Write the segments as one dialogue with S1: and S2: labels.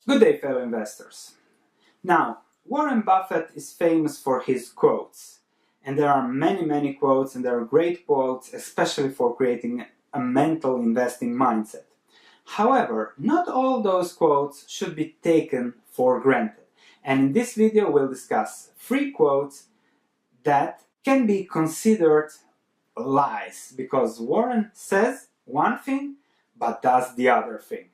S1: Good day, fellow investors. Now, Warren Buffett is famous for his quotes. And there are many quotes, and there are great quotes, especially for creating a mental investing mindset. However, not all those quotes should be taken for granted. And in this video, we'll discuss 3 quotes that can be considered lies, because Warren says one thing, but does the other thing.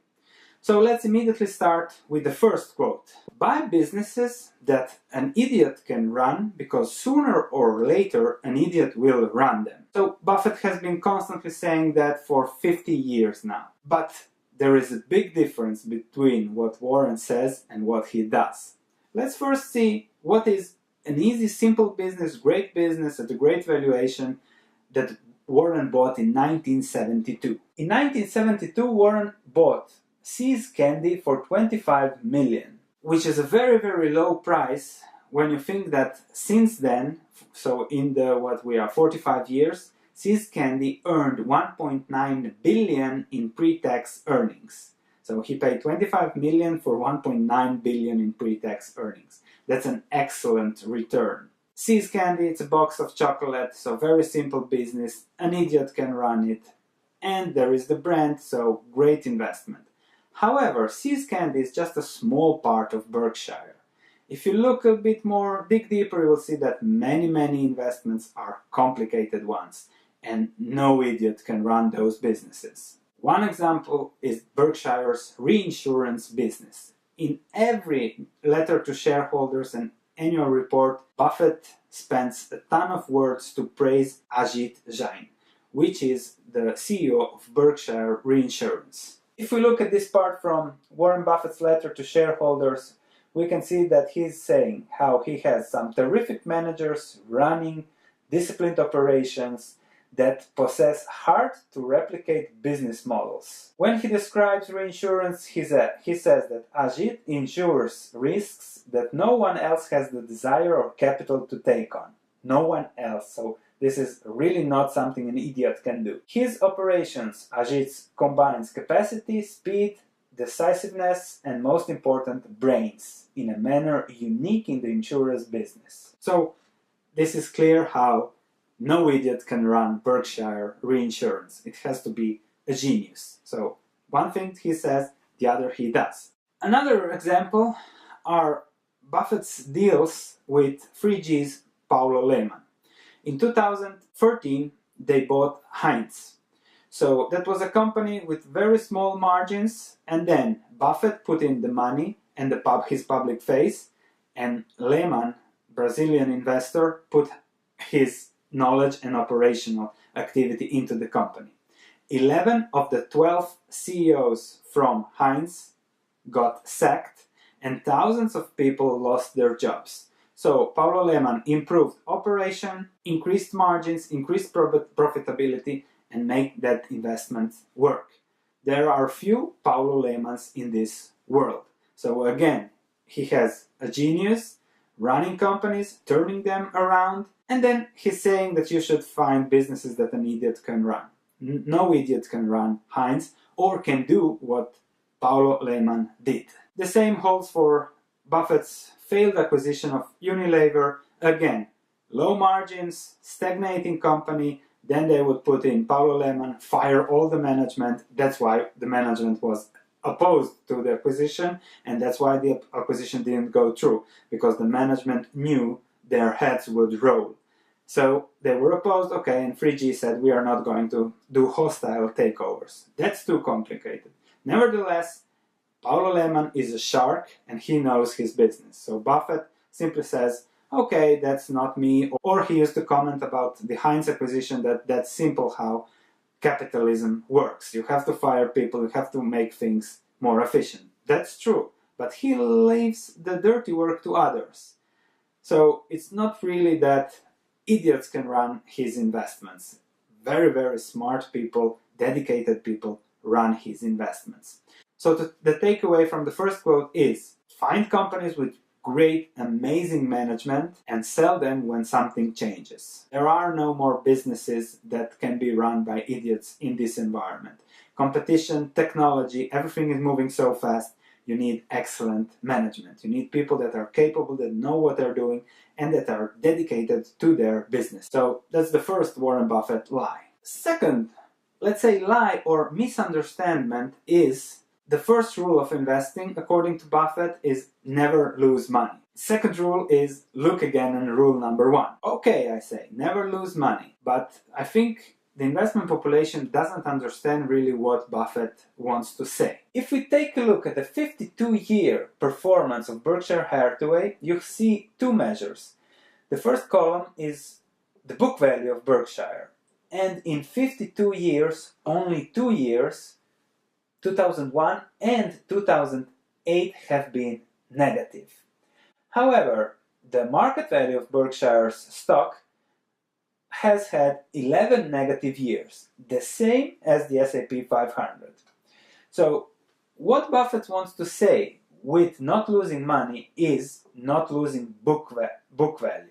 S1: So let's immediately start with the first quote. Buy businesses that an idiot can run, because sooner or later an idiot will run them. So Buffett has been constantly saying that for 50 years now. But there is a big difference between what Warren says and what he does. Let's first see what is an easy, simple business, great business at a great valuation that Warren bought in 1972. In 1972, Warren bought See's Candy for 25 million, which is a very low price when you think that since then, so in the 45 years, See's Candy earned 1.9 billion in pre-tax earnings. So he paid 25 million for 1.9 billion in pre-tax earnings. That's an excellent return. See's Candy, it's a box of chocolate, so very simple business, an idiot can run it, and there is the brand, so great investment. However, See's Candy is just a small part of Berkshire. If you look a bit more, dig deeper, you will see that many investments are complicated ones, and no idiot can run those businesses. One example is Berkshire's reinsurance business. In every letter to shareholders and annual report, Buffett spends a ton of words to praise Ajit Jain, which is the CEO of Berkshire Reinsurance. If we look at this part from Warren Buffett's letter to shareholders, we can see that he's saying how he has some terrific managers running disciplined operations that possess hard-to-replicate business models. When he describes reinsurance, he says that Ajit insures risks that no one else has the desire or capital to take on. No one else. So this is really not something an idiot can do. His operations, Ajit, combines capacity, speed, decisiveness, and most important, brains, in a manner unique in the insurer's business. So this is clear how no idiot can run Berkshire Reinsurance. It has to be a genius. So one thing he says, the other he does. Another example are Buffett's deals with 3G's Paulo Lehmann. In 2013, they bought Heinz. So that was a company with very small margins, and then Buffett put in the money and his public face, and Lehmann, Brazilian investor, put his knowledge and operational activity into the company. 11 of the 12 CEOs from Heinz got sacked, and thousands of people lost their jobs. So Paulo Lehmann improved operation, increased margins, increased profitability, and make that investment work. There are few Paulo Lehmanns in this world. So again, he has a genius running companies, turning them around, and then he's saying that you should find businesses that an idiot can run. No idiot can run Heinz or can do what Paulo Lehmann did. The same holds for Buffett's failed acquisition of Unilever. Again, low margins, stagnating company, then they would put in Paulo Lehmann, fire all the management. That's why the management was opposed to the acquisition, and that's why the acquisition didn't go through, because the management knew their heads would roll. So they were opposed, okay, and 3G said we are not going to do hostile takeovers. That's too complicated. Nevertheless, Paulo Lehmann is a shark and he knows his business. So Buffett simply says, okay, that's not me. Or he used to comment about the Heinz acquisition that that's simple how capitalism works. You have to fire people, you have to make things more efficient. That's true. But he leaves the dirty work to others. So it's not really that idiots can run his investments. Very smart people, dedicated people run his investments. So the takeaway from the first quote is, find companies with great, amazing management and sell them when something changes. There are no more businesses that can be run by idiots in this environment. Competition, technology, everything is moving so fast. you need excellent management. You need people that are capable, that know what they're doing, and that are dedicated to their business. So that's the first Warren Buffett lie. Second, let's say lie or misunderstanding is the first rule of investing, according to Buffett, is never lose money. Second rule is look again in rule number 1. Okay, I say, never lose money. But I think the investment population doesn't understand really what Buffett wants to say. If we take a look at the 52-year performance of Berkshire Hathaway, you see two measures. The first column is the book value of Berkshire. And in 52 years, only 2 years, 2001 and 2008, have been negative. However, the market value of Berkshire's stock has had 11 negative years, the same as the S&P 500. So, what Buffett wants to say with not losing money is not losing book value.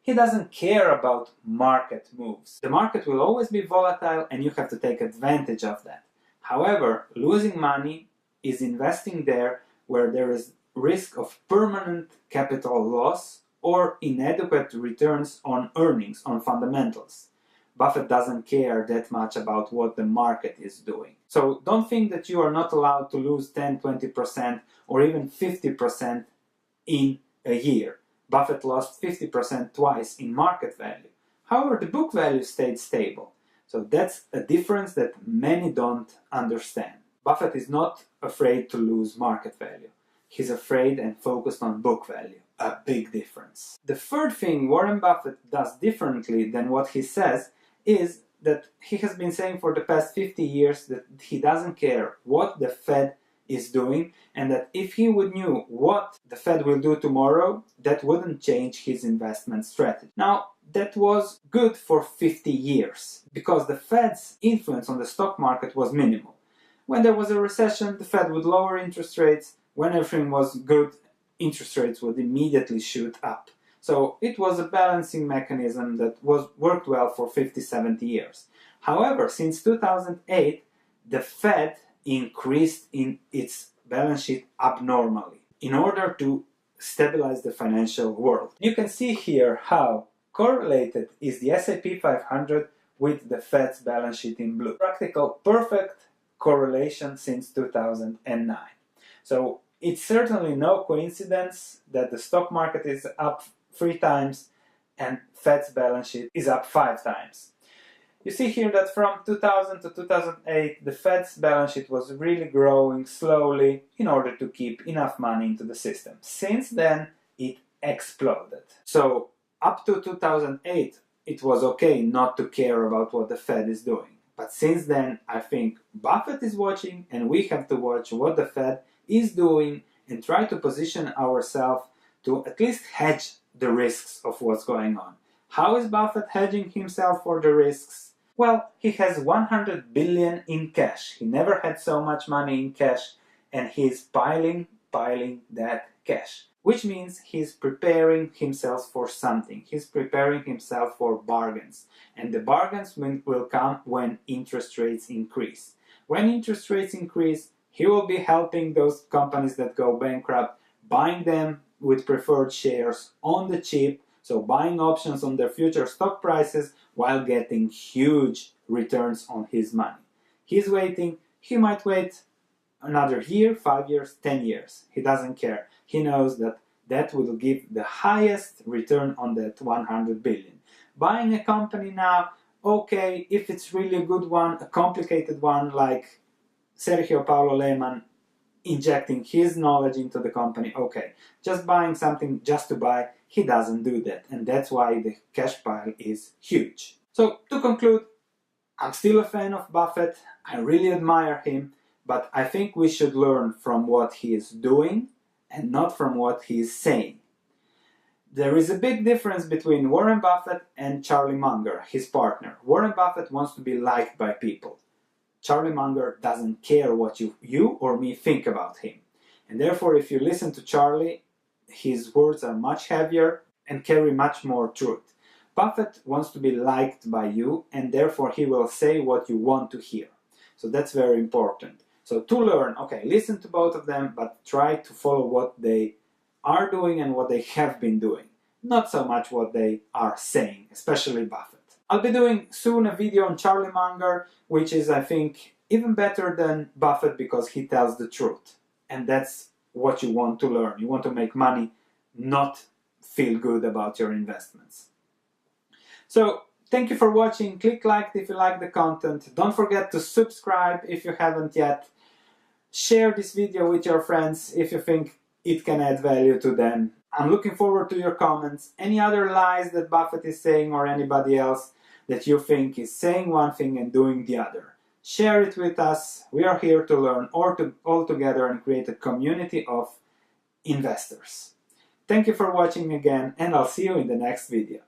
S1: He doesn't care about market moves. The market will always be volatile and you have to take advantage of that. However, losing money is investing there where there is risk of permanent capital loss or inadequate returns on earnings, on fundamentals. Buffett doesn't care that much about what the market is doing. So don't think that you are not allowed to lose 10, 20% or even 50% in a year. Buffett lost 50% twice in market value. However, the book value stayed stable. So that's a difference that many don't understand. Buffett is not afraid to lose market value. He's afraid and focused on book value. A big difference. The third thing Warren Buffett does differently than what he says is that he has been saying for the past 50 years that he doesn't care what the Fed is doing, and that if he would knew what the Fed will do tomorrow, that wouldn't change his investment strategy. Now, that was good for 50 years, because the Fed's influence on the stock market was minimal. When there was a recession, the Fed would lower interest rates. When everything was good, interest rates would immediately shoot up. So it was a balancing mechanism that worked well for 50, 70 years. However, since 2008, the Fed increased in its balance sheet abnormally in order to stabilize the financial world. You can see here how correlated is the S&P 500 with the Fed's balance sheet in blue. Practical perfect correlation since 2009. So it's certainly no coincidence that the stock market is up 3 times and Fed's balance sheet is up 5 times. You see here that from 2000 to 2008, the Fed's balance sheet was really growing slowly in order to keep enough money into the system. Since then, it exploded. So up to 2008, it was okay not to care about what the Fed is doing. But since then, I think Buffett is watching and we have to watch what the Fed is doing and try to position ourselves to at least hedge the risks of what's going on. How is Buffett hedging himself for the risks? Well, he has 100 billion in cash. He never had so much money in cash, and he's piling that cash. Which means he's preparing himself for something. He's preparing himself for bargains. And the bargains will come when interest rates increase. When interest rates increase, he will be helping those companies that go bankrupt, buying them with preferred shares on the cheap, so buying options on their future stock prices while getting huge returns on his money. He's waiting. He might wait another year, 5 years, 10 years. He doesn't care. He knows that that will give the highest return on that 100 billion. Buying a company now, okay, if it's really a good one, a complicated one like Sergio Paulo Lehmann injecting his knowledge into the company, okay. Just buying something just to buy, he doesn't do that. And that's why the cash pile is huge. So to conclude, I'm still a fan of Buffett. I really admire him. But I think we should learn from what he is doing and not from what he is saying. There is a big difference between Warren Buffett and Charlie Munger, his partner. Warren Buffett wants to be liked by people. Charlie Munger doesn't care what you or me think about him. And therefore, if you listen to Charlie, his words are much heavier and carry much more truth. Buffett wants to be liked by you, and therefore he will say what you want to hear. So that's very important. So to learn, okay, listen to both of them, but try to follow what they are doing and what they have been doing. Not so much what they are saying, especially Buffett. I'll be doing soon a video on Charlie Munger, which is, I think, even better than Buffett because he tells the truth. And that's what you want to learn. You want to make money, not feel good about your investments. So, thank you for watching. Click like if you like the content. Don't forget to subscribe if you haven't yet. Share this video with your friends if you think it can add value to them. I'm looking forward to your comments. Any other lies that Buffett is saying or anybody else that you think is saying one thing and doing the other. Share it with us. We are here to learn all together and create a community of investors. Thank you for watching again, and I'll see you in the next video.